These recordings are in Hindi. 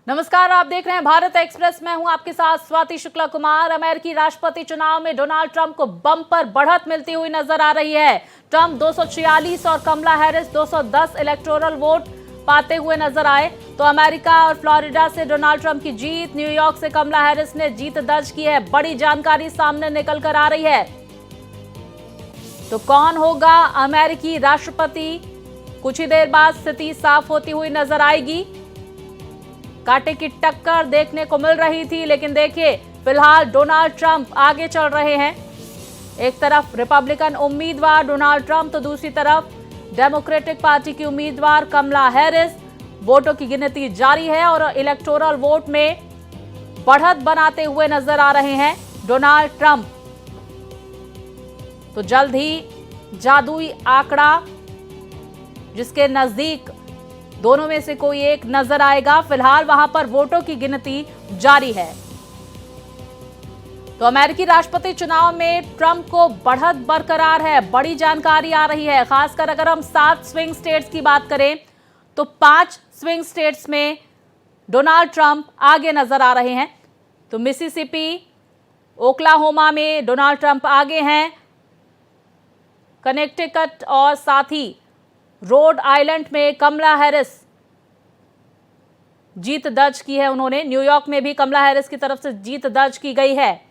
नमस्कार, आप देख रहे हैं भारत एक्सप्रेस। मैं हूं आपके साथ स्वाति शुक्ला कुमार। अमेरिकी राष्ट्रपति चुनाव में डोनाल्ड ट्रंप को बम्पर बढ़त मिलती हुई नजर आ रही है। ट्रंप 246 और कमला हैरिस 210 इलेक्टोरल वोट पाते हुए नजर आए। तो अमेरिका और फ्लोरिडा से डोनाल्ड ट्रंप की जीत, न्यूयॉर्क से कमला हैरिस ने जीत दर्ज की है। बड़ी जानकारी सामने निकल कर आ रही है। तो कौन होगा अमेरिकी राष्ट्रपति, कुछ ही देर बाद स्थिति साफ होती हुई नजर आएगी। कांटे की टक्कर देखने को मिल रही थी, लेकिन देखिए फिलहाल डोनाल्ड ट्रंप आगे चल रहे हैं। एक तरफ रिपब्लिकन उम्मीदवार डोनाल्ड ट्रंप तो दूसरी तरफ डेमोक्रेटिक पार्टी की उम्मीदवार कमला हैरिस। वोटों की गिनती जारी है और इलेक्टोरल वोट में बढ़त बनाते हुए नजर आ रहे हैं डोनाल्ड ट्रंप। तो जल्द ही जादुई आंकड़ा जिसके नजदीक दोनों में से कोई एक नजर आएगा। फिलहाल वहां पर वोटों की गिनती जारी है। तो अमेरिकी राष्ट्रपति चुनाव में ट्रंप को बढ़त बरकरार है। बड़ी जानकारी आ रही है। खासकर अगर हम 7 स्विंग स्टेट्स की बात करें तो 5 स्विंग स्टेट्स में डोनाल्ड ट्रंप आगे नजर आ रहे हैं। तो मिसिसिपी, ओक्लाहोमा में डोनाल्ड ट्रंप आगे हैं। कनेक्टिकट और साथ ही रोड आइलैंड में कमला हैरिस जीत दर्ज की है उन्होंने। न्यूयॉर्क में भी कमला हैरिस की तरफ से जीत दर्ज की गई है।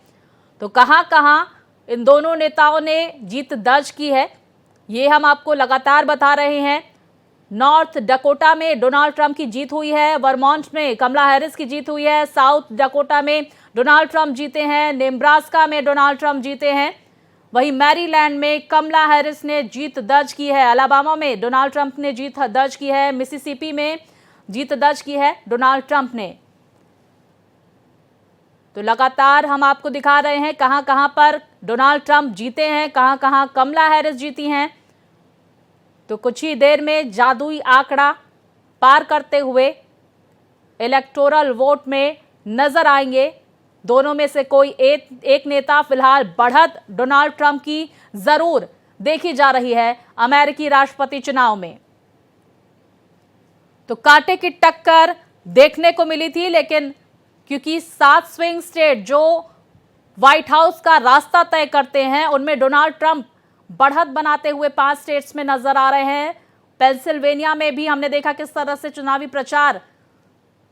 तो कहां-कहां इन दोनों नेताओं ने जीत दर्ज की है, ये हम आपको लगातार बता रहे हैं। नॉर्थ डकोटा में डोनाल्ड ट्रंप की जीत हुई है। वर्मोंट में कमला हैरिस की जीत हुई है। साउथ डकोटा में डोनाल्ड ट्रंप जीते हैं। नेब्रास्का में डोनाल्ड ट्रंप जीते हैं। वहीं मैरीलैंड में कमला हैरिस ने जीत दर्ज की है। अलाबामा में डोनाल्ड ट्रंप ने जीत दर्ज की है। मिसिसिपी में जीत दर्ज की है डोनाल्ड ट्रंप ने। तो लगातार हम आपको दिखा रहे हैं कहां-कहां पर डोनाल्ड ट्रंप जीते हैं, कहां-कहां कमला हैरिस जीती हैं। तो कुछ ही देर में जादुई आंकड़ा पार करते हुए इलेक्टोरल वोट में नजर आएंगे। दोनों में से कोई एक नेता। फिलहाल बढ़त डोनाल्ड ट्रंप की जरूर देखी जा रही है अमेरिकी राष्ट्रपति चुनाव में। तो कांटे की टक्कर देखने को मिली थी, लेकिन क्योंकि 7 स्विंग स्टेट जो व्हाइट हाउस का रास्ता तय करते हैं उनमें डोनाल्ड ट्रंप बढ़त बनाते हुए 5 स्टेट्स में नजर आ रहे हैं। पेंसिल्वेनिया में भी हमने देखा किस तरह से चुनावी प्रचार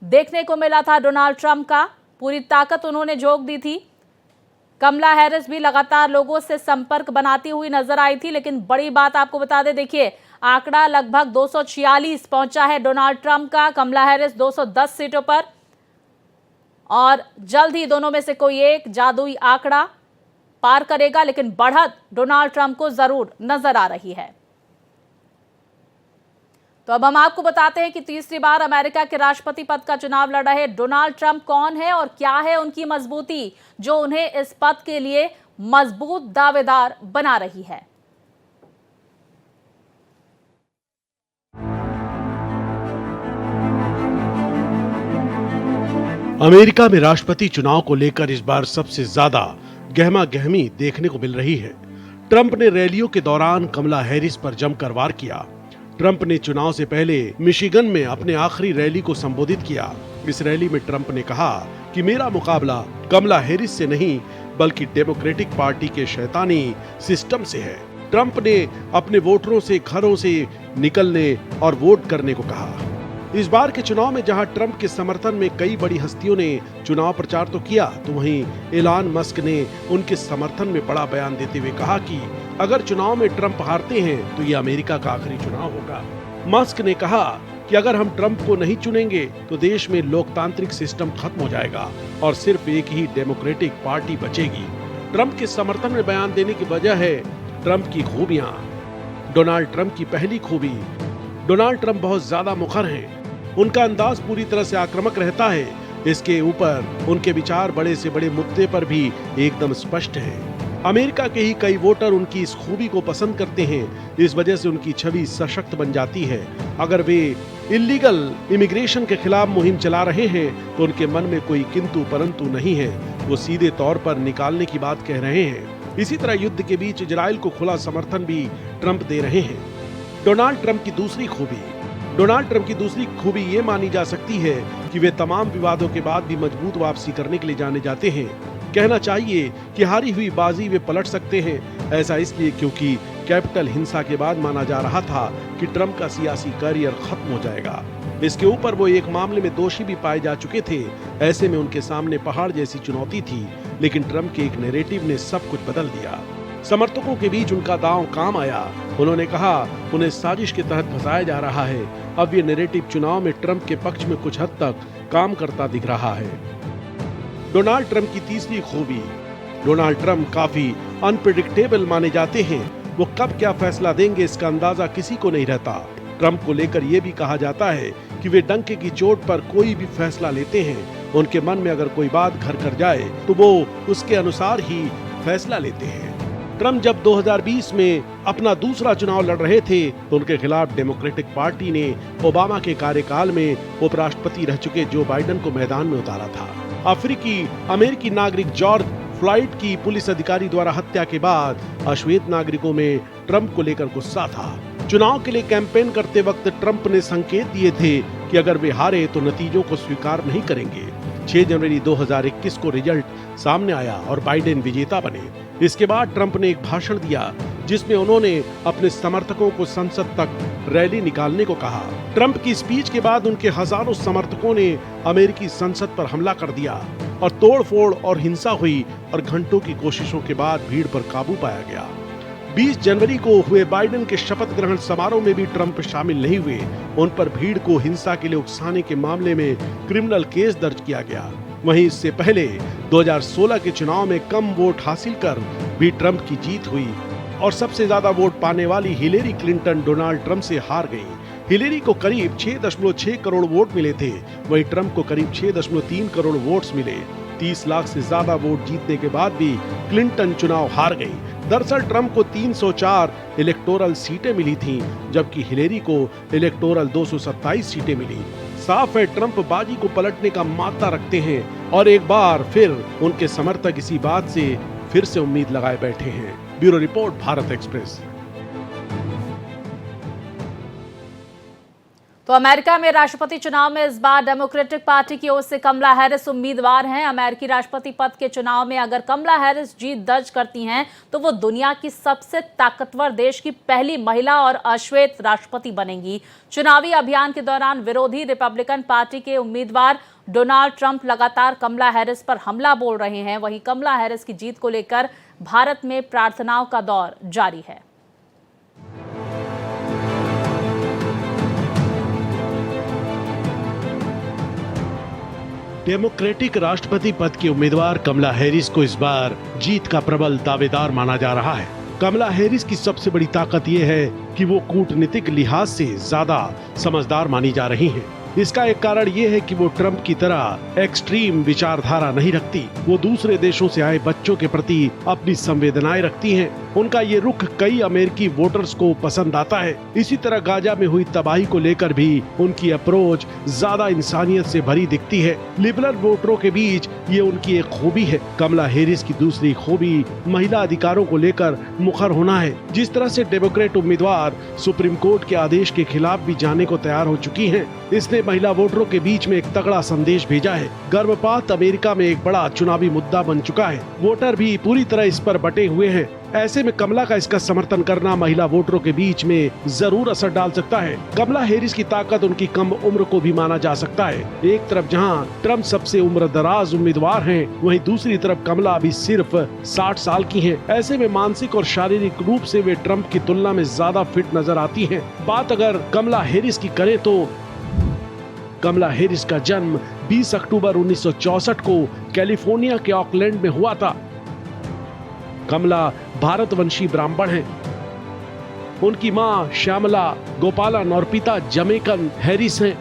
देखने को मिला था डोनाल्ड ट्रंप का। पूरी ताकत उन्होंने झोंक दी थी। कमला हैरिस भी लगातार लोगों से संपर्क बनाती हुई नजर आई थी। लेकिन बड़ी बात आपको बता दें, देखिए आंकड़ा लगभग 246 पहुंचा है डोनाल्ड ट्रंप का, कमला हैरिस 210 सीटों पर। और जल्द ही दोनों में से कोई एक जादुई आंकड़ा पार करेगा, लेकिन बढ़त डोनाल्ड ट्रंप को जरूर नजर आ रही है। तो अब हम आपको बताते हैं कि तीसरी बार अमेरिका के राष्ट्रपति पद का चुनाव लड़ रहे डोनाल्ड ट्रंप कौन है और क्या है उनकी मजबूती जो उन्हें इस पद के लिए मजबूत दावेदार बना रही है। अमेरिका में राष्ट्रपति चुनाव को लेकर इस बार सबसे ज्यादा गहमा गहमी देखने को मिल रही है। ट्रंप ने रैलियों के दौरान कमला हैरिस पर जमकर वार किया। ट्रंप ने चुनाव से पहले मिशिगन में अपने आखिरी रैली को संबोधित किया। इस रैली में ट्रंप ने कहा कि मेरा मुकाबला कमला हैरिस से नहीं बल्कि डेमोक्रेटिक पार्टी के शैतानी सिस्टम से है। ट्रंप ने अपने वोटरों से घरों से निकलने और वोट करने को कहा। इस बार के चुनाव में जहां ट्रंप के समर्थन में कई बड़ी हस्तियों ने चुनाव प्रचार तो किया, तो वहीं एलन मस्क ने उनके समर्थन में बड़ा बयान देते हुए कहा कि अगर चुनाव में ट्रंप हारते हैं तो ये अमेरिका का आखिरी चुनाव होगा। मस्क ने कहा कि अगर हम ट्रंप को नहीं चुनेंगे तो देश में लोकतांत्रिक सिस्टम खत्म हो जाएगा और सिर्फ एक ही डेमोक्रेटिक पार्टी बचेगी। ट्रंप के समर्थन में बयान देने की वजह है ट्रंप की खूबियां। डोनाल्ड ट्रंप की पहली खूबी, डोनाल्ड ट्रंप बहुत ज्यादा मुखर हैं। उनका अंदाज पूरी तरह से आक्रामक रहता है। इसके ऊपर उनके विचार बड़े से बड़े मुद्दे पर भी एकदम स्पष्ट हैं। अमेरिका के ही कई वोटर उनकी इस खूबी को पसंद करते हैं। इस वजह से उनकी छवि सशक्त बन जाती है। अगर वे इलीगल इमिग्रेशन के खिलाफ मुहिम चला रहे हैं तो उनके मन में कोई किंतु परंतु नहीं है। वो सीधे तौर पर निकालने की बात कह रहे हैं। इसी तरह युद्ध के बीच इजराइल को खुला समर्थन भी ट्रंप दे रहे हैं। डोनाल्ड ट्रंप की दूसरी खूबी, डोनाल्ड ट्रंप की दूसरी खूबी ये मानी जा सकती है कि वे तमाम विवादों के बाद भी मजबूत वापसी करने के लिए जाने जाते हैं। कहना चाहिए कि हारी हुई बाजी वे पलट सकते हैं। ऐसा इसलिए क्योंकि कैपिटल हिंसा के बाद माना जा रहा था कि ट्रंप का सियासी करियर खत्म हो जाएगा। इसके ऊपर वो एक मामले में दोषी भी पाए जा चुके थे। ऐसे में उनके सामने पहाड़ जैसी चुनौती थी, लेकिन ट्रंप के एक नैरेटिव ने सब कुछ बदल दिया। समर्थकों के बीच उनका दांव काम आया। उन्होंने कहा उन्हें साजिश के तहत फंसाया जा रहा है। अब ये नैरेटिव चुनाव में ट्रंप के पक्ष में कुछ हद तक काम करता दिख रहा है। डोनाल्ड ट्रंप की तीसरी खूबी, डोनाल्ड ट्रंप काफी अनप्रेडिक्टेबल माने जाते हैं। वो कब क्या फैसला देंगे इसका अंदाजा किसी को नहीं रहता। ट्रंप को लेकर ये भी कहा जाता है कि वे डंके की चोट पर कोई भी फैसला लेते हैं। उनके मन में अगर कोई बात घर कर जाए तो वो उसके अनुसार ही फैसला लेते हैं। ट्रंप जब 2020 में अपना दूसरा चुनाव लड़ रहे थे तो उनके खिलाफ डेमोक्रेटिक पार्टी ने ओबामा के कार्यकाल में उपराष्ट्रपति रह चुके जो बाइडेन को मैदान में उतारा था। अफ्रीकी अमेरिकी नागरिक जॉर्ज फ्लॉयड की पुलिस अधिकारी द्वारा हत्या के बाद अश्वेत नागरिकों में ट्रंप को लेकर गुस्सा था। चुनाव के लिए कैंपेन करते वक्त ट्रंप ने संकेत दिए थे कि अगर वे हारे तो नतीजों को स्वीकार नहीं करेंगे। 6 जनवरी 2021 को रिजल्ट सामने आया और बाइडेन विजेता बने। इसके बाद ट्रंप ने एक भाषण दिया जिसमें उन्होंने अपने समर्थकों को संसद तक रैली निकालने को कहा। ट्रंप की स्पीच के बाद उनके हजारों समर्थकों ने अमेरिकी संसद पर हमला कर दिया और तोड़फोड़ और हिंसा हुई और घंटों की कोशिशों के बाद भीड़ पर काबू पाया गया। 20 जनवरी को हुए बाइडेन के शपथ ग्रहण समारोह में भी ट्रंप शामिल नहीं हुए। उन पर भीड़ को हिंसा के लिए उकसाने के मामले में क्रिमिनल केस दर्ज किया गया। वहीं इससे पहले 2016 के चुनाव में कम वोट हासिल कर भी ट्रंप की जीत हुई और सबसे ज्यादा वोट पाने वाली हिलेरी क्लिंटन डोनाल्ड ट्रंप से हार गई। हिलेरी को करीब 6.6 करोड़ वोट मिले थे, वहीं ट्रंप को करीब 6.3 करोड़ वोट्स मिले। 30 लाख से ज्यादा वोट जीतने के बाद भी क्लिंटन चुनाव हार गई। दरअसल ट्रंप को 304 इलेक्टोरल सीटें मिली थीं, जबकि हिलेरी को इलेक्टोरल 227 सीटें मिली। साफ है ट्रंप बाजी को पलटने का माता रखते हैं और एक बार फिर उनके समर्थक इसी बात से फिर से उम्मीद लगाए बैठे हैं। Bureau report, Bharat express. तो अमेरिका में राष्ट्रपति चुनाव में इस बार डेमोक्रेटिक पार्टी की ओर से कमला हैरिस उम्मीदवार हैं। अमेरिकी राष्ट्रपति पद के चुनाव में अगर कमला हैरिस जीत दर्ज करती हैं तो वो दुनिया की सबसे ताकतवर देश की पहली महिला और अश्वेत राष्ट्रपति बनेंगी। चुनावी अभियान के दौरान विरोधी रिपब्लिकन पार्टी के उम्मीदवार डोनाल्ड ट्रंप लगातार कमला हैरिस पर हमला बोल रहे हैं। वहीं कमला हैरिस की जीत को लेकर भारत में प्रार्थनाओं का दौर जारी है। डेमोक्रेटिक राष्ट्रपति पद की उम्मीदवार कमला हैरिस को इस बार जीत का प्रबल दावेदार माना जा रहा है। कमला हैरिस की सबसे बड़ी ताकत ये है कि वो कूटनीतिक लिहाज से ज्यादा समझदार मानी जा रही हैं। इसका एक कारण ये है कि वो ट्रंप की तरह एक्सट्रीम विचारधारा नहीं रखती। वो दूसरे देशों से आए बच्चों के प्रति अपनी संवेदनाएं रखती हैं। उनका ये रुख कई अमेरिकी वोटर्स को पसंद आता है। इसी तरह गाजा में हुई तबाही को लेकर भी उनकी अप्रोच ज्यादा इंसानियत से भरी दिखती है। लिबरल वोटरों के बीच ये उनकी एक खूबी है। कमला हैरिस की दूसरी खूबी महिला अधिकारों को लेकर मुखर होना है। जिस तरह से डेमोक्रेट उम्मीदवार सुप्रीम कोर्ट के आदेश के खिलाफ भी जाने को तैयार हो चुकी हैं, इसने महिला वोटरों के बीच में एक तगड़ा संदेश भेजा है। गर्भपात अमेरिका में एक बड़ा चुनावी मुद्दा बन चुका है। वोटर भी पूरी तरह इस पर बटे हुए हैं। ऐसे में कमला का इसका समर्थन करना महिला वोटरों के बीच में जरूर असर डाल सकता है। कमला हैरिस की ताकत उनकी कम उम्र को भी माना जा सकता है। एक तरफ जहां ट्रंप सबसे उम्र दराज उम्मीदवार हैं, वहीं दूसरी तरफ कमला अभी सिर्फ 60 साल की हैं। ऐसे में मानसिक और शारीरिक रूप से वे ट्रंप की तुलना में ज्यादा फिट नजर आती हैं। बात अगर कमला हैरिस की करें तो कमला हैरिस का जन्म 20 अक्टूबर 1964 को कैलिफोर्निया के ऑकलैंड में हुआ था। कमला भारतवंशी ब्राह्मण हैं। उनकी मां श्यामला गोपालन और पिता जमैकन हैरिस हैं।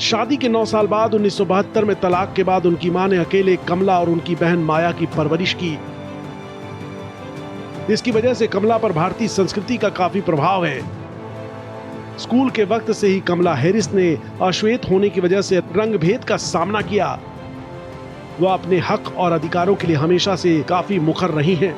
शादी के 9 साल बाद 1972 में तलाक के बाद उनकी मां ने अकेले कमला और उनकी बहन माया की परवरिश की। इसकी वजह से कमला पर भारतीय संस्कृति का काफी प्रभाव है। स्कूल के वक्त से ही कमला हैरिस ने अश्वेत होने की वजह से रंग भेद का सामना किया। वह अपने हक और अधिकारों के लिए हमेशा से काफी मुखर रही हैं।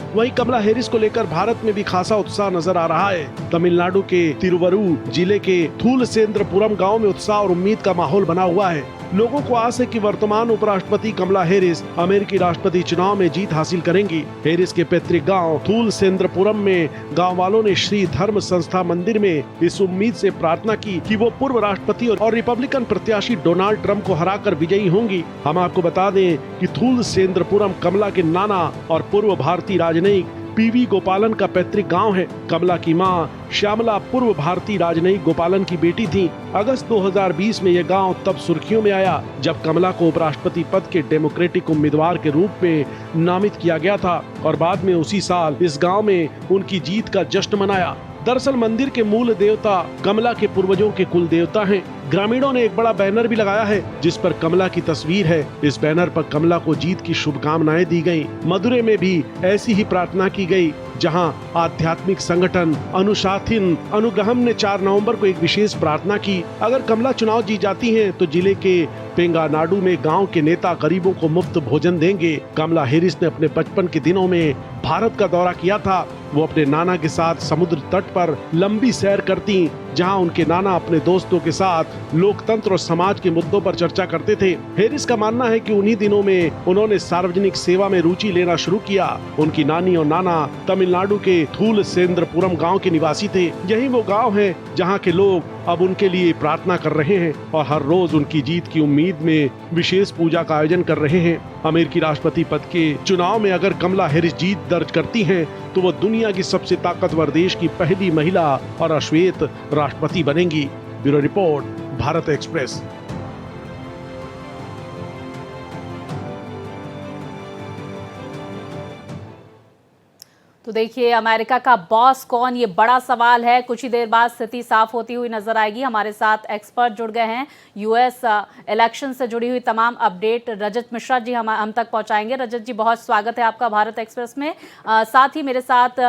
वहीं कमला हैरिस को लेकर भारत में भी खासा उत्साह नजर आ रहा है। तमिलनाडु के तिरुवरूर जिले के थूलसेंद्रपुरम गांव में उत्साह और उम्मीद का माहौल बना हुआ है। लोगों को आस है कि वर्तमान उपराष्ट्रपति कमला हैरिस अमेरिकी राष्ट्रपति चुनाव में जीत हासिल करेंगी। हैरिस के पैतृक गांव थूलसेंद्रपुरम में गांव वालों ने श्री धर्म संस्था मंदिर में इस उम्मीद से प्रार्थना की कि वो पूर्व राष्ट्रपति और रिपब्लिकन प्रत्याशी डोनाल्ड ट्रंप को हराकर विजयी होंगी। हम आपको बता दें कि थूलसेंद्रपुरम कमला के नाना और पूर्व भारतीय राजनयिक पीवी गोपालन का पैतृक गांव है। कमला की मां श्यामला पूर्व भारतीय राजनयिक गोपालन की बेटी थी। अगस्त 2020 में यह गांव तब सुर्खियों में आया जब कमला को उपराष्ट्रपति पद के डेमोक्रेटिक उम्मीदवार के रूप में नामित किया गया था और बाद में उसी साल इस गांव में उनकी जीत का जश्न मनाया। दरअसल मंदिर के मूल देवता कमला के पूर्वजों के कुल देवता हैं। ग्रामीणों ने एक बड़ा बैनर भी लगाया है जिस पर कमला की तस्वीर है। इस बैनर पर कमला को जीत की शुभकामनाएं दी गयी। मदुरै में भी ऐसी ही प्रार्थना की गई, जहां आध्यात्मिक संगठन अनुशासन अनुग्रहम ने 4 नवंबर को एक विशेष प्रार्थना की। अगर कमला चुनाव जीत जाती हैं तो जिले के पेंगानाडु में गांव के नेता गरीबों को मुफ्त भोजन देंगे। कमला हैरिस ने अपने बचपन के दिनों में भारत का दौरा किया था। वो अपने नाना के साथ समुद्र तट पर लंबी सैर करती, जहां उनके नाना अपने दोस्तों के साथ लोकतंत्र और समाज के मुद्दों पर चर्चा करते थे। हैरिस का मानना है कि उन्हीं दिनों में उन्होंने सार्वजनिक सेवा में रुचि लेना शुरू किया। उनकी नानी और नाना तमिलनाडु के थूलसेंद्रपुरम गांव के निवासी थे। यही वो गांव है जहां के लोग अब उनके लिए प्रार्थना कर रहे हैं और हर रोज उनकी जीत की उम्मीद में विशेष पूजा का आयोजन कर रहे हैं। अमेरिकी राष्ट्रपति पद के चुनाव में अगर कमला हैरिस जीत दर्ज करती हैं, तो वो दुनिया की सबसे ताकतवर देश की पहली महिला और अश्वेत राष्ट्रपति बनेंगी। Bureau report, Bharat express. तो देखिए, अमेरिका का बॉस कौन, ये बड़ा सवाल है। कुछ ही देर बाद स्थिति साफ होती हुई नजर आएगी। हमारे साथ एक्सपर्ट जुड़ गए हैं। यूएस इलेक्शन से जुड़ी हुई तमाम अपडेट रजत मिश्रा जी हम तक पहुंचाएंगे। रजत जी, बहुत स्वागत है आपका भारत एक्सप्रेस में। साथ ही मेरे साथ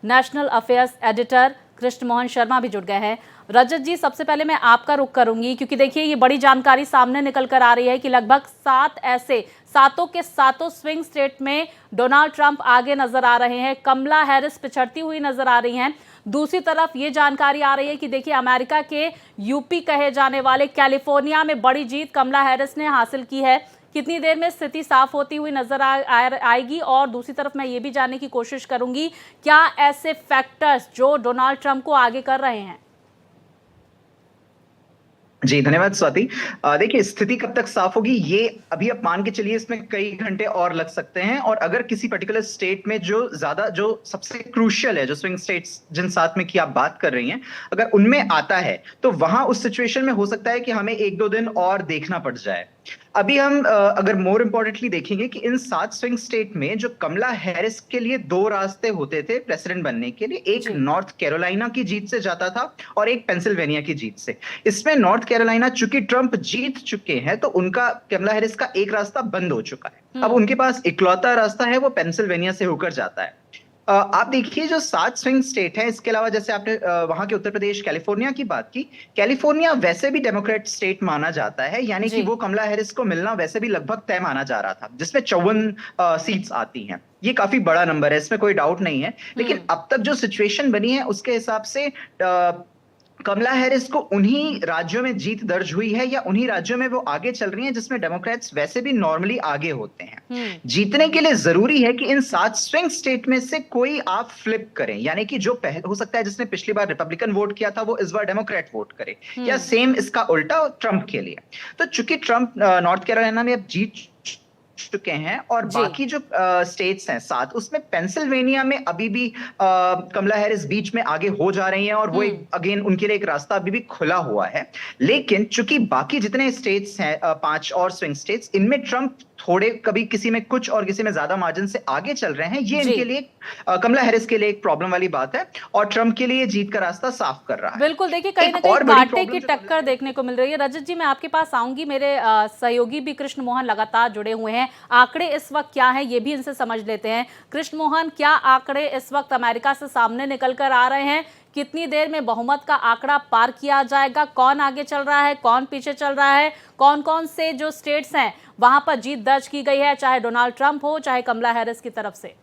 national affairs editor Krishna Mohan Sharma भी जुड़ गए हैं। रजत जी, सबसे पहले मैं आपका रुख करूंगी, क्योंकि देखिए ये बड़ी जानकारी सामने निकल कर आ रही है कि लगभग 7 ऐसे सातों के सातों स्विंग स्टेट में डोनाल्ड ट्रंप आगे नजर आ रहे हैं, कमला हैरिस पिछड़ती हुई नजर आ रही हैं। दूसरी तरफ ये जानकारी आ रही है कि देखिए अमेरिका के यूपी कहे जाने वाले कैलिफोर्निया में बड़ी जीत कमला हैरिस ने हासिल की है। कितनी देर में स्थिति साफ होती हुई नजर आएगी? और दूसरी तरफ मैं ये भी जानने की कोशिश करूंगी, क्या ऐसे फैक्टर्स जो डोनाल्ड ट्रंप को आगे कर रहे हैं? जी धन्यवाद स्वाति। देखिए, स्थिति कब तक साफ होगी ये अभी आप मान के चलिए, इसमें कई घंटे और लग सकते हैं। और अगर किसी पर्टिकुलर स्टेट में जो सबसे क्रूशियल है, जो स्विंग स्टेट्स जिन 7 में की आप बात कर रही हैं, अगर उनमें आता है तो वहां उस सिचुएशन में हो सकता है कि हमें 1-2 दिन और देखना पड़ जाए। अभी हम अगर मोर इंपॉर्टेंटली देखेंगे कि इन 7 स्विंग स्टेट में जो कमला हैरिस के लिए 2 रास्ते होते थे प्रेसिडेंट बनने के लिए, एक नॉर्थ कैरोलिना की जीत से जाता था और एक पेंसिल्वेनिया की जीत से। इसमें नॉर्थ कैरोलिना चूंकि ट्रंप जीत चुके हैं तो उनका कमला हैरिस का एक रास्ता बंद हो चुका है। अब उनके पास इकलौता रास्ता है, वो पेंसिल्वेनिया से होकर जाता है। आप देखिए जो 7 स्विंग स्टेट है, इसके अलावा जैसे आपने वहां के उत्तर प्रदेश कैलिफोर्निया की बात की, कैलिफोर्निया वैसे भी डेमोक्रेट स्टेट माना जाता है, यानी कि वो कमला हैरिस को मिलना वैसे भी लगभग तय माना जा रहा था, जिसमें 54 सीट्स आती हैं। ये काफी बड़ा नंबर है, इसमें कोई डाउट नहीं है। लेकिन अब तक जो सिचुएशन बनी है उसके हिसाब से कमला हैरिस को उन्हीं राज्यों में जीत दर्ज हुई है या उन्हीं राज्यों में वो आगे चल रही हैं जिसमें डेमोक्रेट्स वैसे भी नॉर्मली आगे होते हैं। जीतने के लिए जरूरी है कि इन 7 स्विंग स्टेट में से कोई आप फ्लिप करें, यानी कि जो हो सकता है जिसने पिछली बार रिपब्लिकन वोट किया था वो इस बार डेमोक्रेट वोट करे, या सेम इसका उल्टा ट्रंप के लिए। तो चूंकि ट्रंप नॉर्थ कैरोलिना में अब जीत चुके हैं और बाकी जो स्टेट्स हैं 7, उसमें पेंसिल्वेनिया में अभी भी कमला हैरिस बीच में आगे हो जा रही हैं और वो अगेन उनके लिए एक रास्ता अभी भी खुला हुआ है। लेकिन चूंकि बाकी जितने स्टेट्स हैं 5 और स्विंग स्टेट्स, इनमें ट्रंप थोड़े कभी किसी में कुछ और किसी में ज्यादा मार्जिन से आगे चल रहे हैं। ये इनके लिए कमला हैरिस के लिए एक प्रॉब्लम वाली बात है और ट्रंप के लिए जीत का रास्ता साफ कर रहा है। बिल्कुल, देखिए कहीं ना कहीं कांटे की टक्कर देखने को मिल रही है। रजत जी, मैं आपके पास आऊंगी। मेरे सहयोगी भी कृष्ण मोहन लगातार जुड़े हुए हैं। आंकड़े इस वक्त क्या है ये भी इनसे समझ लेते हैं। कृष्ण मोहन, क्या आंकड़े इस वक्त अमेरिका से सामने निकल कर आ रहे हैं? कितनी देर में बहुमत का आंकड़ा पार किया जाएगा? कौन आगे चल रहा है, कौन पीछे चल रहा है? कौन कौन से जो स्टेट्स हैं वहां पर जीत दर्ज की गई है, चाहे डोनाल्ड ट्रंप हो चाहे कमला हैरिस की तरफ से?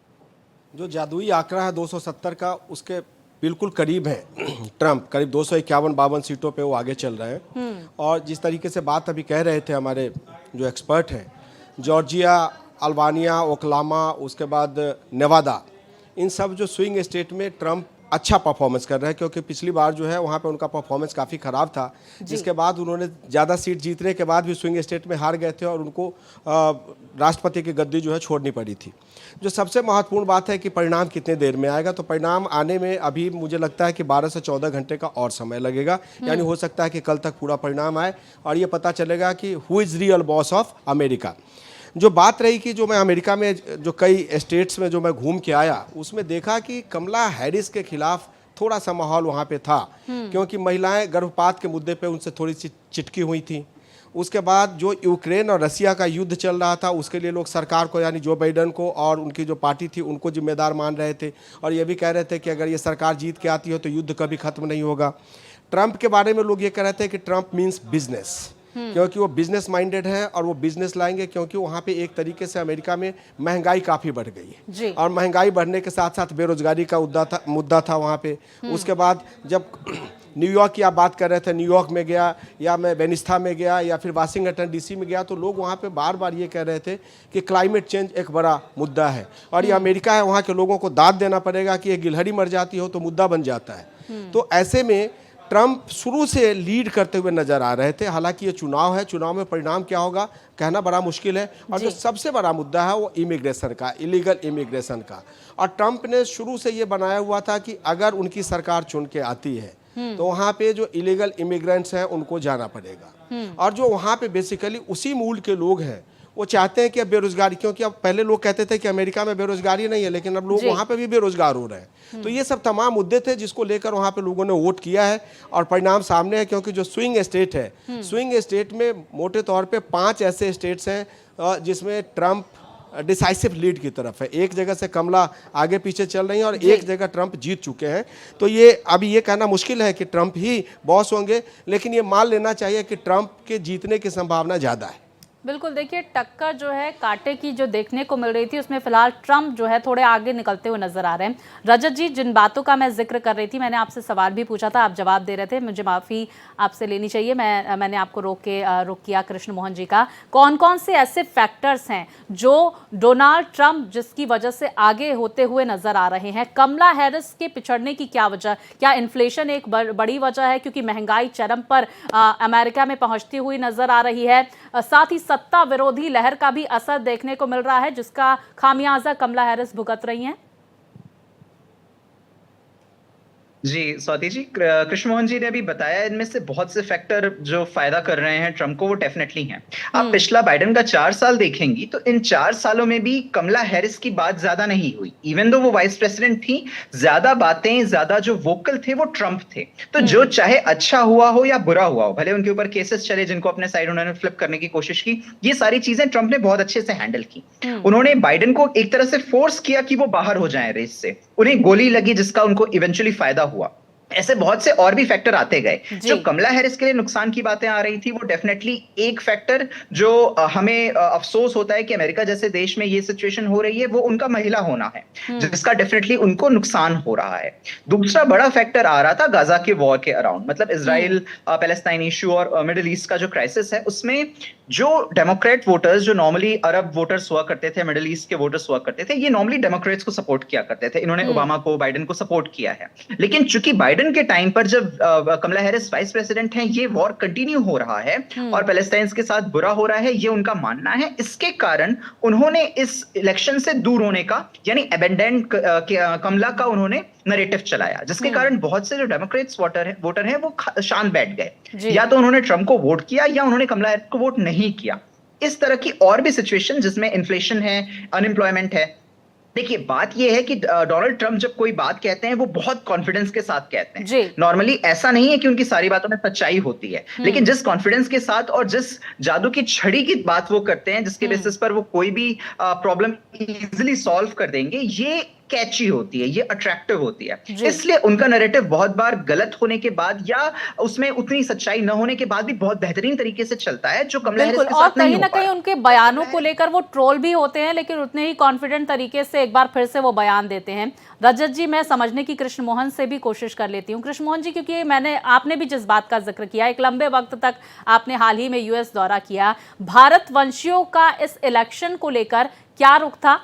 जो जादुई आंकड़ा है 270 का, उसके बिल्कुल करीब है ट्रंप। करीब 251-52 सीटों पे वो आगे चल रहे हैं। और जिस तरीके से बात अभी कह रहे थे हमारे जो एक्सपर्ट हैं, जॉर्जिया, अल्बानिया, ओक्लामा, उसके बाद नेवादा, इन सब जो स्विंग स्टेट में ट्रंप अच्छा परफॉर्मेंस कर रहे हैं, क्योंकि पिछली बार जो है वहाँ पे उनका परफॉर्मेंस काफ़ी ख़राब था, जिसके बाद उन्होंने ज़्यादा सीट जीतने के बाद भी स्विंग स्टेट में हार गए थे और उनको राष्ट्रपति की गद्दी जो है छोड़नी पड़ी थी। जो सबसे महत्वपूर्ण बात है कि परिणाम कितने देर में आएगा, तो परिणाम आने में अभी मुझे लगता है कि 12 से 14 घंटे का और समय लगेगा। यानी हो सकता है कि कल तक पूरा परिणाम आए और ये पता चलेगा कि who is real boss of America. जो बात रही कि जो मैं अमेरिका में जो कई स्टेट्स में जो मैं घूम के आया, उसमें देखा कि कमला हैरिस के खिलाफ थोड़ा सा माहौल वहाँ पे था, क्योंकि महिलाएं गर्भपात के मुद्दे पे उनसे थोड़ी सी चिटकी हुई थी। उसके बाद जो यूक्रेन और रसिया का युद्ध चल रहा था, उसके लिए लोग सरकार को, यानी जो बाइडन को और उनकी जो पार्टी थी उनको जिम्मेदार मान रहे थे और ये भी कह रहे थे कि अगर ये सरकार जीत के आती है तो युद्ध कभी ख़त्म नहीं होगा। ट्रंप के बारे में लोग ये कह रहे थे कि ट्रंप मीन्स बिजनेस, क्योंकि वो बिजनेस माइंडेड है और वो बिजनेस लाएंगे, क्योंकि वहाँ पे एक तरीके से अमेरिका में महंगाई काफ़ी बढ़ गई है और महंगाई बढ़ने के साथ साथ बेरोजगारी का मुद्दा था वहाँ पे। उसके बाद जब न्यूयॉर्क की आप बात कर रहे थे, न्यूयॉर्क में गया या मैं वेनिस्था में गया या फिर वाशिंगटन डीसी में गया, तो लोग वहाँ पे बार बार ये कह रहे थे कि क्लाइमेट चेंज एक बड़ा मुद्दा है और ये अमेरिका है, वहाँ के लोगों को दाद देना पड़ेगा कि ये गिलहरी मर जाती हो तो मुद्दा बन जाता है। तो ऐसे में ट्रंप शुरू से लीड करते हुए नजर आ रहे थे। हालांकि ये चुनाव है, चुनाव में परिणाम क्या होगा कहना बड़ा मुश्किल है। और जो सबसे बड़ा मुद्दा है वो इमिग्रेशन का, इलीगल इमिग्रेशन का। और ट्रंप ने शुरू से ये बनाया हुआ था कि अगर उनकी सरकार चुन के आती है तो वहाँ पे जो इलीगल इमिग्रेंट्स हैं उनको जाना पड़ेगा। और जो वहाँ पे बेसिकली उसी मूल के लोग हैं, वो चाहते हैं कि अब बेरोजगारी, क्योंकि अब पहले लोग कहते थे कि अमेरिका में बेरोजगारी नहीं है, लेकिन अब लोग वहाँ पे भी बेरोजगार हो रहे हैं। तो ये सब तमाम मुद्दे थे जिसको लेकर वहाँ पे लोगों ने वोट किया है और परिणाम सामने है। क्योंकि जो स्विंग स्टेट है, स्विंग स्टेट में मोटे तौर पे 5 ऐसे स्टेट्स हैं जिसमें ट्रंप डिसाइसिव लीड की तरफ है। एक जगह से कमला आगे पीछे चल रही है और एक जगह ट्रंप जीत चुके हैं। तो ये अभी ये कहना मुश्किल है कि ट्रंप ही बॉस होंगे, लेकिन ये मान लेना चाहिए कि ट्रंप के जीतने की संभावना ज़्यादा है। बिल्कुल, देखिए टक्कर जो है कांटे की जो देखने को मिल रही थी, उसमें फिलहाल ट्रंप जो है थोड़े आगे निकलते हुए नजर आ रहे हैं। रजत जी, जिन बातों का मैं जिक्र कर रही थी, मैंने आपसे सवाल भी पूछा था, आप जवाब दे रहे थे, मुझे माफ़ी आपसे लेनी चाहिए, मैंने आपको रोक किया कृष्ण मोहन जी का। कौन कौन से ऐसे फैक्टर्स हैं जो डोनाल्ड ट्रंप जिसकी वजह से आगे होते हुए नजर आ रहे हैं? कमला हैरिस के पिछड़ने की क्या वजह? क्या इन्फ्लेशन एक बड़ी वजह है, क्योंकि महंगाई चरम पर अमेरिका में पहुंचती हुई नजर आ रही है? साथ ही सत्ता विरोधी लहर का भी असर देखने को मिल रहा है, जिसका खामियाजा कमला हैरिस भुगत रही हैं। जी स्वाति जी, कृष्ण मोहन जी ने अभी बताया, इनमें से बहुत से फैक्टर जो फायदा कर रहे हैं ट्रंप को, वो डेफिनेटली हैं। आप पिछला बाइडेन का 4 साल देखेंगी तो इन 4 सालों में भी कमला हैरिस की बात ज्यादा नहीं हुई। इवन दो वो वाइस प्रेसिडेंट थी, ज्यादा बातें, ज्यादा जो वोकल थे वो ट्रंप थे। तो जो चाहे अच्छा हुआ हो या बुरा हुआ हो, भले उनके ऊपर केसेस चले जिनको अपने साइड उन्होंने फ्लिप करने की कोशिश की, ये सारी चीजें ट्रंप ने बहुत अच्छे से हैंडल की। उन्होंने बाइडेन को एक तरह से फोर्स किया कि वो बाहर हो जाए रेस से, उन्हें गोली लगी जिसका उनको इवेंचुअली फायदा हुआ। ऐसे बहुत से और भी फैक्टर आते गए। जो कमला हैरिस के लिए नुकसान की बातें आ रही थी, वो डेफिनेटली एक फैक्टर जो हमें अफसोस होता है कि अमेरिका जैसे देश में ये सिचुएशन हो रही है, वो उनका महिला होना है, जिसका डेफिनेटली उनको नुकसान हो रहा है। दूसरा बड़ा फैक्टर आ रहा था गाजा के वॉर के अराउंड, मतलब इजराइल पैलेस्टाइन इशू और मिडिल ईस्ट का जो क्राइसिस है, उसमें जो डेमोक्रेट वोटर्स, जो नॉर्मली अरब वोटर्स हुआ करते थे, मिडिल ईस्ट के वोटर्स हुआ करते थे, ये नॉर्मली डेमोक्रेट्स को सपोर्ट किया करते थे। इन्होंने ओबामा को, बाइडेन को सपोर्ट किया है। लेकिन चूंकि बाइडेन के टाइम पर जब कमला हैरिस वाइस प्रेसिडेंट हैं, ये वॉर कंटिन्यू हो रहा है और पैलेस्टाइंस के साथ बुरा हो रहा है, ये उनका मानना है। इसके कारण उन्होंने इस इलेक्शन से दूर होने का, यानी अबेंडेंड कमला का उन्होंने नरेटिव चलाया, जिसके कारण बहुत से जो डेमोक्रेट्स वोटर हैं वो शांत बैठ गए। या तो उन्होंने ट्रंप को वोट किया या उन्होंने कमला हैरिस को वोट नहीं किया। इस तरह की और भी सिचुएशन जिसमें इन्फ्लेशन है, अनएम्प्लॉयमेंट है। देखिए बात यह है कि डोनाल्ड ट्रंप जब कोई बात कहते हैं वो बहुत कॉन्फिडेंस के साथ कहते हैं। नॉर्मली ऐसा नहीं है कि उनकी सारी बातों में सच्चाई होती है, लेकिन जिस कॉन्फिडेंस के साथ और जिस जादू की छड़ी की बात वो करते हैं, जिसके बेसिस पर वो कोई भी प्रॉब्लम इजीली सॉल्व कर देंगे, ये कैची होती है, ये अट्रैक्टिव होती है। जी। इसलिए उनका नैरेटिव बहुत बार गलत होने के बाद या उसमें उतनी सच्चाई न होने के बाद भी बहुत बेहतरीन तरीके से चलता है, जो कमला हैरिस बिल्कुल, के और साथ नहीं कहीं हो ना कहीं पाया। उनके बयानों को लेकर वो ट्रोल भी होते हैं, लेकिन उतने ही कॉन्फिडेंट तरीके से एक बार फिर से वो बयान देते हैं। रजत जी, मैं समझने की कृष्ण मोहन से भी कोशिश कर लेती हूँ। कृष्ण मोहन जी, क्योंकि आपने भी जिस बात का जिक्र किया, एक लंबे वक्त तक आपने हाल ही में यूएस दौरा किया, भारतवंशियों का इस इलेक्शन को लेकर क्या रुख था?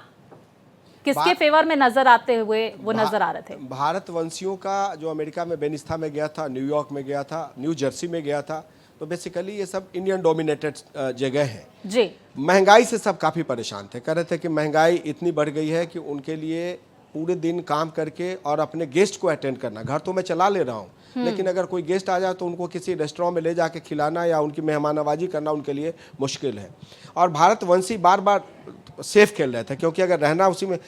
किसके फेवर में नजर आते हुए वो नजर आ रहे थे? भारतवंशियों का जो अमेरिका में बेनिस्था में गया था, न्यूयॉर्क में गया था, न्यू जर्सी में गया था, तो बेसिकली ये सब इंडियन डोमिनेटेड जगह है जी। महंगाई से सब काफ़ी परेशान थे, कह रहे थे कि महंगाई इतनी बढ़ गई है कि उनके लिए पूरे दिन काम करके और अपने गेस्ट को अटेंड करना, घर तो मैं चला ले रहा हूँ, लेकिन अगर कोई गेस्ट आ जाए तो उनको किसी रेस्टोरेंट में ले जाके खिलाना या उनकी मेहमाननवाजी करना उनके लिए मुश्किल है। और भारतवंशी बार बार सेफ खेल रहे थे, क्योंकि अगर रहना उसी में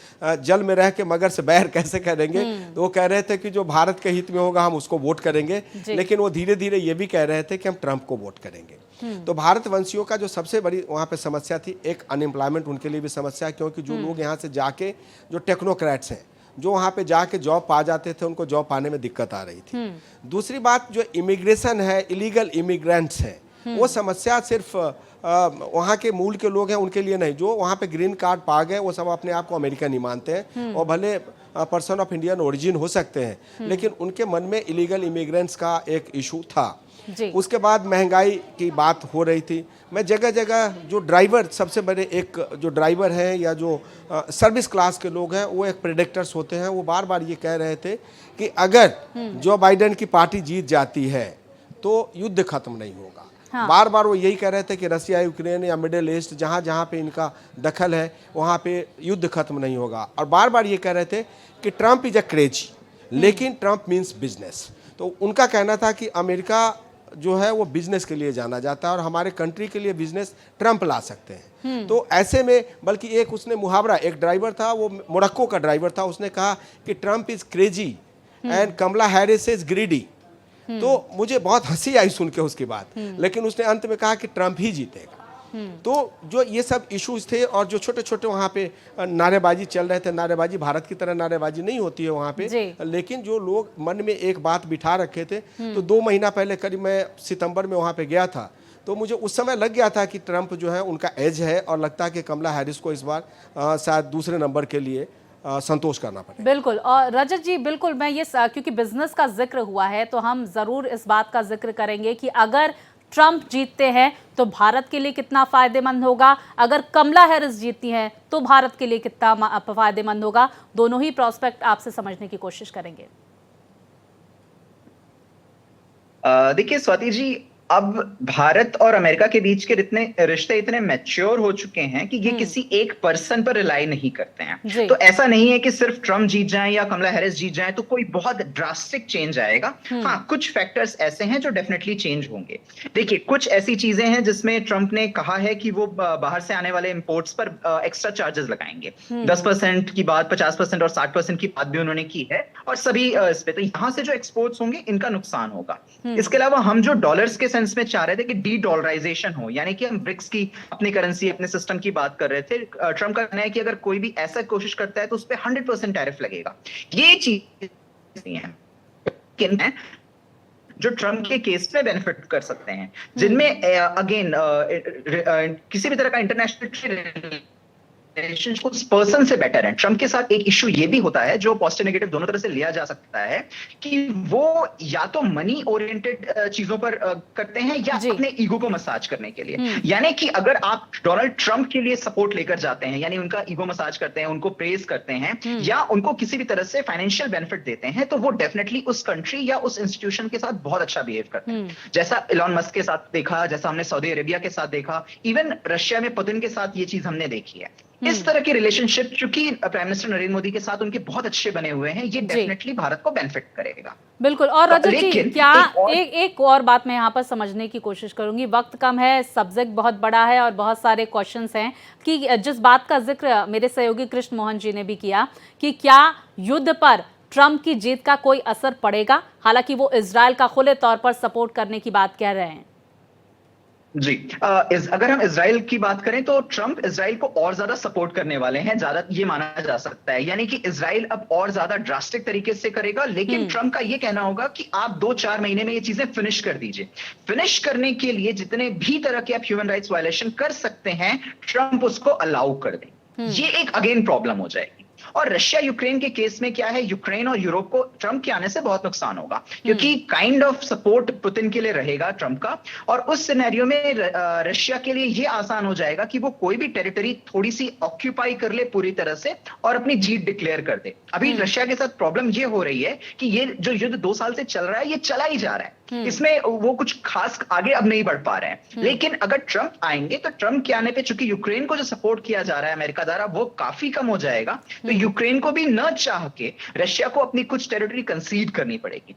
जल में रह के मगर से बैर कैसे करेंगे, तो वो कह रहे थे कि जो भारत के हित में होगा हम उसको वोट करेंगे, लेकिन वो धीरे धीरे ये भी कह रहे थे कि हम ट्रंप को वोट करेंगे। तो भारतवंशियों का जो सबसे बड़ी वहाँ पे समस्या थी, एक अनएम्प्लॉयमेंट उनके लिए भी समस्या, क्योंकि जो लोग यहाँ से जाके जो टेक्नोक्रेट्स हैं जो वहाँ पे जाके जॉब पा जाते थे, उनको जॉब पाने में दिक्कत आ रही थी। दूसरी बात, जो इमिग्रेशन है, इलीगल इमिग्रेंट्स हैं, वो समस्या सिर्फ वहाँ के मूल के लोग हैं उनके लिए नहीं, जो वहाँ पे ग्रीन कार्ड पा गए वो सब अपने आप को अमेरिकन ही मानते हैं और भले पर्सन ऑफ इंडियन ओरिजिन हो सकते हैं, लेकिन उनके मन में इलीगल इमिग्रेंट्स का एक इशू था। उसके बाद महंगाई की बात हो रही थी। मैं जगह जगह जो ड्राइवर, सबसे बड़े एक जो ड्राइवर हैं या जो सर्विस क्लास के लोग हैं, वो एक प्रेडिक्टर्स होते हैं, वो बार बार ये कह रहे थे कि अगर जो बाइडेन की पार्टी जीत जाती है तो युद्ध खत्म नहीं होगा। हाँ। बार बार वो यही कह रहे थे कि रसिया, यूक्रेन या मिडिल ईस्ट, जहाँ जहाँ पे इनका दखल है वहाँ पे युद्ध खत्म नहीं होगा। और बार बार ये कह रहे थे कि ट्रंप इज अ क्रेजी, लेकिन ट्रंप मीन्स बिजनेस। तो उनका कहना था कि अमेरिका जो है वो बिजनेस के लिए जाना जाता है और हमारे कंट्री के लिए बिजनेस ट्रंप ला सकते हैं। तो ऐसे में, बल्कि एक उसने मुहावरा, एक ड्राइवर था, वो मोरक्को का ड्राइवर था, उसने कहा कि Trump is crazy and Kamala Harris is greedy. तो मुझे बहुत हंसी आई सुन के उसकी बात, लेकिन उसने अंत में कहा कि ट्रंप ही जीतेगा। तो जो ये सब इश्यूज थे और जो छोटे छोटे वहाँ पे नारेबाजी चल रहे थे, नारेबाजी भारत की तरह नारेबाजी नहीं होती है वहाँ पे, लेकिन जो लोग मन में एक बात बिठा रखे थे, तो 2 महीना पहले करीब मैं सितंबर में वहाँ पे गया था, तो मुझे उस समय लग गया था कि ट्रंप जो है उनका एज है और लगता है कि कमला हैरिस को इस बार शायद दूसरे नंबर के लिए संतोष करना पड़ेगा। बिल्कुल। और रजत जी, बिल्कुल मैं ये, क्योंकि बिजनेस का जिक्र हुआ है तो हम जरूर इस बात का जिक्र करेंगे कि अगर ट्रंप जीतते हैं तो भारत के लिए कितना फायदेमंद होगा, अगर कमला हैरिस जीतती हैं तो भारत के लिए कितना फायदेमंद होगा। दोनों ही प्रोस्पेक्ट आपसे समझने की कोशिश करेंगे। देखिए स्वाति जी, अब भारत और अमेरिका के बीच के रिश्ते इतने मैच्योर हो चुके हैं कि ये किसी एक पर्सन पर रिलाई नहीं करते हैं। तो ऐसा नहीं है कि सिर्फ ट्रंप जीत जाए या कमला हैरिस जीत जाए तो कोई बहुत ड्रास्टिक चेंज आएगा। हाँ, कुछ फैक्टर्स ऐसे हैं जो डेफिनेटली चेंज होंगे। देखिए, कुछ ऐसी चीजें हैं जिसमें ट्रंप ने कहा है कि वो बाहर से आने वाले इंपोर्ट्स पर एक्स्ट्रा चार्जेस लगाएंगे। 10% की बात, 50% और 60% की बात भी उन्होंने की है, और सभी इस पे, तो यहाँ से जो एक्सपोर्ट्स होंगे इनका नुकसान होगा। इसके अलावा हम जो डॉलर्स के में चाह रहे थे कि डी डॉलराइजेशन हो, यानी कि हम ब्रिक्स की अपनी करेंसी, अपने सिस्टम की बात कर रहे थे। ट्रंप का कहना है कि अगर कोई भी ऐसा कोशिश करता है तो उस पे 100% टैरिफ लगेगा। ये चीज है जो ट्रंप के केस में बेनिफिट कर सकते हैं, जिनमें अगेन किसी भी तरह का इंटरनेशनल उस पर्सन से बेटर है। ट्रंप के साथ एक इश्यू ये भी होता है जो पॉजिटिव नेगेटिव दोनों तरह से लिया जा सकता है कि वो या तो मनी ओरिएंटेड चीजों पर करते हैं या अपने ईगो को मसाज करने के लिए। यानी कि अगर आप डोनाल्ड ट्रंप के लिए सपोर्ट लेकर जाते हैं, यानी उनका ईगो मसाज करते हैं, उनको प्रेज करते हैं या उनको किसी भी तरह से फाइनेंशियल बेनिफिट देते हैं, तो वो डेफिनेटली उस कंट्री या उस इंस्टीट्यूशन के साथ बहुत अच्छा बिहेव करते हैं। जैसा इलॉन मस्क के साथ देखा, जैसा हमने सऊदी अरेबिया के साथ देखा, इवन रशिया में पुतिन के साथ ये चीज हमने देखी है। इस तरह की रिलेशनशिप चूंकि प्राइम मिनिस्टर नरेंद्र मोदी के साथ उनके बहुत अच्छे बने हुए हैं, ये डेफिनेटली भारत को बेनिफिट करेगा। बिल्कुल। और रजत जी, क्या एक और बात मैं यहाँ पर समझने की कोशिश करूंगी, वक्त कम है, सब्जेक्ट बहुत बड़ा है और बहुत सारे क्वेश्चंस हैं, कि जिस बात का जिक्र मेरे सहयोगी कृष्ण मोहन जी ने भी किया कि क्या युद्ध पर ट्रंप की जीत का कोई असर पड़ेगा, हालांकि वो इजरायल का खुले तौर पर सपोर्ट करने की बात कह रहे हैं। जी, अगर हम इजराइल की बात करें तो ट्रंप इजराइल को और ज्यादा सपोर्ट करने वाले हैं, ज्यादा ये माना जा सकता है। यानी कि इजराइल अब और ज्यादा ड्रास्टिक तरीके से करेगा, लेकिन ट्रंप का ये कहना होगा कि आप 2-4 महीने में ये चीजें फिनिश कर दीजिए। फिनिश करने के लिए जितने भी तरह के आप ह्यूमन राइट्स वायलेशन कर सकते हैं, ट्रंप उसको अलाउ कर दें। ये एक अगेन प्रॉब्लम हो जाएगी। और रशिया यूक्रेन के केस में क्या है, यूक्रेन और यूरोप को ट्रंप के आने से बहुत नुकसान होगा, क्योंकि काइंड ऑफ सपोर्ट पुतिन के लिए रहेगा ट्रंप का। और उस सिनेरियो में रशिया के लिए यह आसान हो जाएगा कि वो कोई भी टेरिटरी थोड़ी सी ऑक्यूपाई कर ले पूरी तरह से और अपनी जीत डिक्लेयर कर दे। अभी रशिया के साथ प्रॉब्लम ये हो रही है कि ये जो युद्ध 2 साल से चल रहा है, ये चला ही जा रहा है। इसमें वो कुछ खास आगे अब नहीं बढ़ पा रहे हैं। लेकिन अगर ट्रंप आएंगे तो ट्रंप के आने पे चूंकि यूक्रेन को जो सपोर्ट किया जा रहा है अमेरिका द्वारा, वो काफी कम हो जाएगा। तो यूक्रेन को भी न चाह के रशिया को अपनी कुछ टेरिटरी कंसीड करनी पड़ेगी।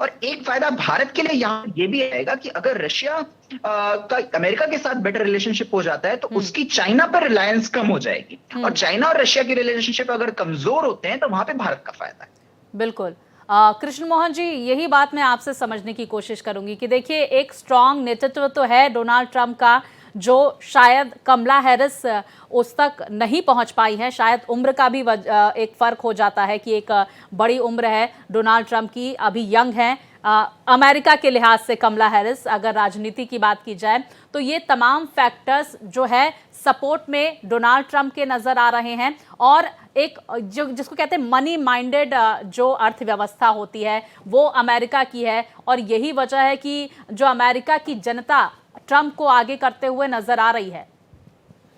और एक फायदा भारत के लिए यहाँ ये भी आएगा कि अगर रशिया का अमेरिका के साथ बेटर रिलेशनशिप हो जाता है तो उसकी चाइना पर रिलायंस कम हो जाएगी। और चाइना और रशिया की रिलेशनशिप अगर कमजोर होते हैं तो वहां पे भारत का फायदा है। बिल्कुल। कृष्ण मोहन जी, यही बात मैं आपसे समझने की कोशिश करूंगी कि देखिए, एक स्ट्रांग नेतृत्व तो है डोनाल्ड ट्रंप का, जो शायद कमला हैरिस उस तक नहीं पहुंच पाई है। शायद उम्र का भी एक फ़र्क हो जाता है कि एक बड़ी उम्र है डोनाल्ड ट्रंप की, अभी यंग है अमेरिका के लिहाज से कमला हैरिस। अगर राजनीति की बात की जाए तो ये तमाम फैक्टर्स जो है सपोर्ट में डोनाल्ड ट्रंप के नज़र आ रहे हैं। और एक जो जिसको कहते हैं मनी माइंडेड जो अर्थव्यवस्था होती है वो अमेरिका की है। और यही वजह है कि जो अमेरिका की जनता ट्रंप को आगे करते हुए नजर आ रही है।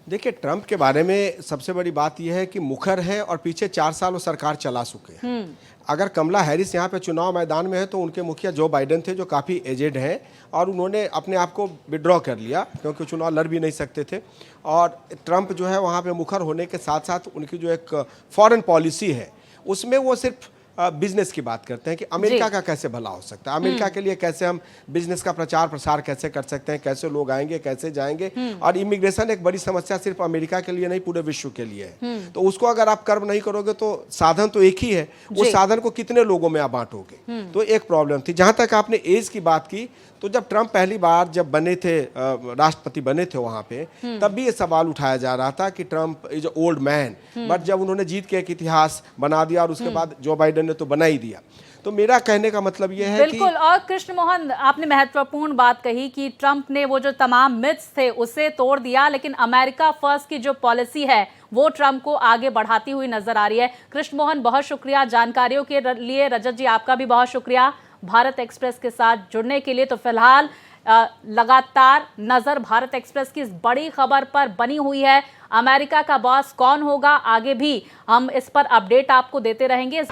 देखिए, ट्रंप के बारे में सबसे बड़ी बात यह है कि मुखर है और पीछे 4 साल वो सरकार चला चुके हैं। अगर कमला हैरिस यहाँ पे चुनाव मैदान में है तो उनके मुखिया जो बाइडेन थे, जो काफ़ी एजेड हैं, और उन्होंने अपने आप को विड्रॉ कर लिया क्योंकि चुनाव लड़ भी नहीं सकते थे। और ट्रंप जो है वहाँ पे मुखर होने के साथ साथ उनकी जो एक फॉरेन पॉलिसी है उसमें वो सिर्फ बिजनेस की बात करते हैं कि अमेरिका का कैसे भला हो सकता है, अमेरिका के लिए कैसे हम बिजनेस का प्रचार प्रसार कैसे कर सकते हैं, कैसे लोग आएंगे, कैसे जाएंगे। और इमिग्रेशन एक बड़ी समस्या सिर्फ अमेरिका के लिए नहीं, पूरे विश्व के लिए है। तो उसको अगर आप कर्व नहीं करोगे तो साधन तो एक ही है, उस साधन को कितने लोगों में आप बांटोगे, तो एक प्रॉब्लम थी। जहां तक आपने एज की बात की, तो जब ट्रंप पहली बार जब बने थे, राष्ट्रपति बने थे वहां पे, तब भी ये सवाल उठाया जा रहा था कि Trump is old man. But जब उन्होंने जीत के एक इतिहास बना दिया और उसके बाद जो बाइडेन ने तो बना ही दिया। तो मेरा कहने का मतलब यह है बिल्कुल। और कृष्ण मोहन, आपने महत्वपूर्ण बात कही कि ट्रंप ने वो जो तमाम मिथ्स थे उसे तोड़ दिया, लेकिन अमेरिका फर्स्ट की जो पॉलिसी है वो ट्रंप को आगे बढ़ाती हुई नजर आ रही है। कृष्ण मोहन, बहुत शुक्रिया जानकारियों के लिए। रजत जी, आपका भी बहुत शुक्रिया भारत एक्सप्रेस के साथ जुड़ने के लिए। तो फिलहाल लगातार नजर भारत एक्सप्रेस की इस बड़ी खबर पर बनी हुई है। अमेरिका का बॉस कौन होगा, आगे भी हम इस पर अपडेट आपको देते रहेंगे।